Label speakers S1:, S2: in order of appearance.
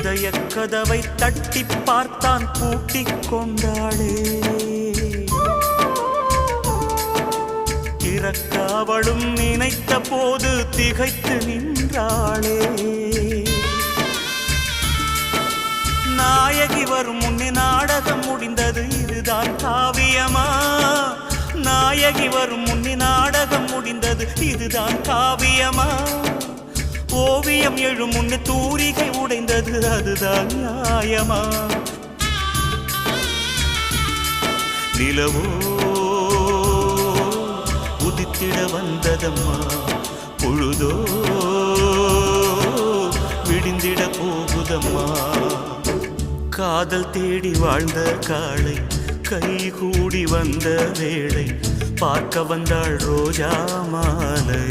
S1: இதய கதவை தட்டி பார்த்தான் பூட்டிக் கொண்டாளே. திறக்காவளும் நினைத்த போது திகைத்து நின்றாளே. நாயகி வரும் முன்னே நாடகம் முடிந்தது, இதுதான் காவியமா? நாயகி வரும் முன்னே நாடகம் முடிந்தது, இதுதான் காவியமா? ஓவியம் எழும் முன்னே தூரிகை உடைந்தது, அதுதான் நியாயமா? நிலவோ உதித்திட வந்ததம்மா, பொழுதோ விடிந்திட போகுதம்மா. காதல் தேடி வாழ்ந்த காளை கைகூடி வந்த வேளை, பார்க்க வந்தாள் ரோஜா மாலை.